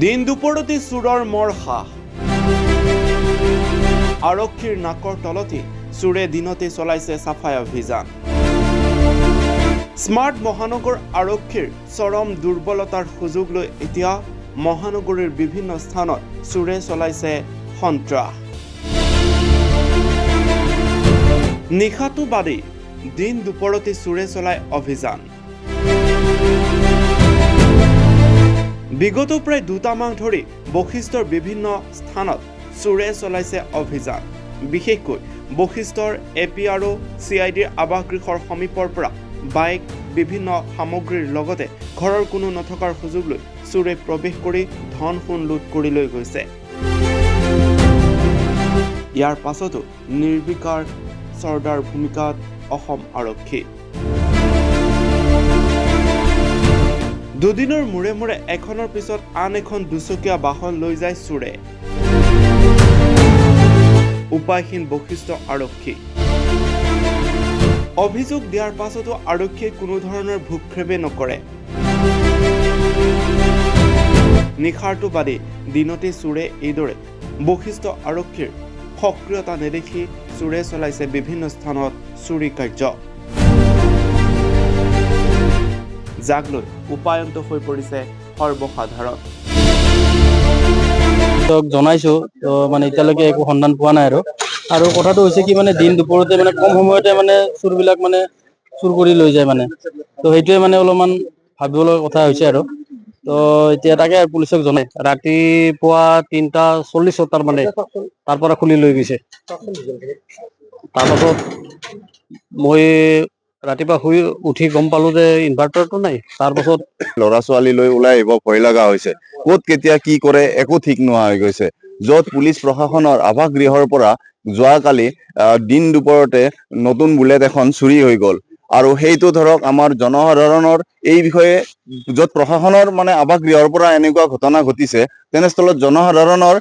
দিন দুপৰতে চোৰৰ মৰহা আৰক্ষীৰ নাকৰ তলতে চোৰে দিনতে চলাইছে চাফাই অভিযান স্মাৰ্ট মহানগৰ আৰক্ষীৰ চৰম দুৰ্বলতাৰ সুযোগ লৈ এতিয়া মহানগৰীৰ বিভিন্ন স্থানত চোৰে চলাইছে সন্ত্ৰাস নিশাটো বাদে দিন দুপৰতে চোৰে চলাই অভিযান বিগত প্ৰায় 2 মাহ ধৰি বশিষ্ঠৰ বিভিন্ন স্থানত চোৰে চলাইছে অভিযান বিশেষকৈ বশিষ্ঠৰ এপিআৰও চিআইডিৰ আৱাসগৃহৰ সমীপৰ পৰা বাইক বিভিন্ন সামগ্ৰীৰ লগতে ঘৰৰ কোনো নথকাৰ সুযোগ লৈ চোৰে প্ৰৱেশ কৰি ধন সোণ লুট কৰি লৈ গৈছে ইয়াৰ পাছতো নিৰ্বিকাৰ চৰ্দাৰ ভূমিকাত অসম আৰক্ষী দুদিনৰ মূৰে মূৰে এখনৰ পিছত আন এখন দুচকীয়া বাহন লৈ যায় চোৰে উপায়হীন বশিষ্ঠ আৰক্ষী অভিযোগ দিয়াৰ পাছতো আৰক্ষীয়ে কোনো ধৰণৰ ভূক্ষেপে নকৰে নিশাৰটো বাদে দিনতে চোৰে এইদৰে বশিষ্ঠ আৰক্ষীৰ সক্ৰিয়তা নেদেখি চোৰে চলাইছে বিভিন্ন স্থানত চুৰি কাৰ্য যাক লৈ উপায়ন্ত হৈ পৰিছে সৰ্বসাধাৰণ জনাইছো তো মানে এতিয়ালৈকে একো সন্ধান পোৱা নাই আৰু কথাটো হৈছে কি মানে দিন দুপৰতে মানে কম সময়তে মানে চোৰবিলাক মানে চুৰ কৰি লৈ যায় মানে তো সেইটোৱে মানে অলপমান ভাবিবলৈ কথা হৈছে আৰু তো এতিয়া তাকে পুলিচক জনাই ৰাতিপুৱা 3:40 মানে তাৰ পৰা খুলি লৈ গৈছে তাৰপাছত মই ৰাতিপুৱা শুই উঠি গম পালো যে ইনভাৰ্টাৰটো নাই তাৰপাছত ল'ৰা ছোৱালী লৈ ওলাই আহিব ভয় লগা হৈছে ক'ত কেতিয়া কি কৰে একো ঠিক নোহোৱা হৈ গৈছে য'ত পুলিচ প্ৰশাসনৰ আৱাসগৃহৰ পৰা যোৱাকালি দিন দুপৰতে নতুন বুলেট এখন চুৰি হৈ গ'ল আৰু সেইটো ধৰক আমাৰ জনসাধাৰণৰ এই বিষয়ে য'ত প্ৰশাসনৰ মানে আৱাসগৃহৰ পৰা এনেকুৱা ঘটনা ঘটিছে তেনেস্থলত জনসাধাৰণৰ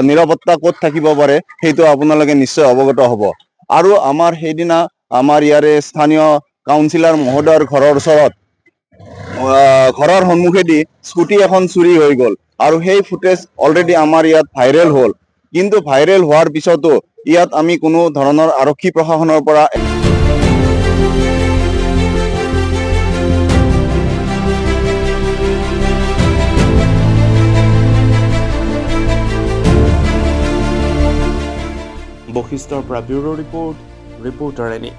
নিৰাপত্তা ক'ত থাকিব পাৰে সেইটো আপোনালোকে নিশ্চয় অৱগত হ'ব আৰু আমাৰ সেইদিনা আমাৰ ইয়াৰে স্থানীয় কাউন্সিলৰ মহোদয়ৰ ঘৰৰ ওচৰত ঘৰৰ সন্মুখেদি স্কুটি এখন চুৰি হৈ গ'ল আৰু সেই ফুটেজ অলৰেডি আমাৰ ইয়াত ভাইৰেল হ'ল কিন্তু ভাইৰেল হোৱাৰ পিছতো ইয়াত আমি কোনো ধৰণৰ আৰক্ষী প্ৰশাসনৰ পৰা বশিষ্ঠৰ পৰা ব্যুৰো ৰিপৰ্টাৰ এনি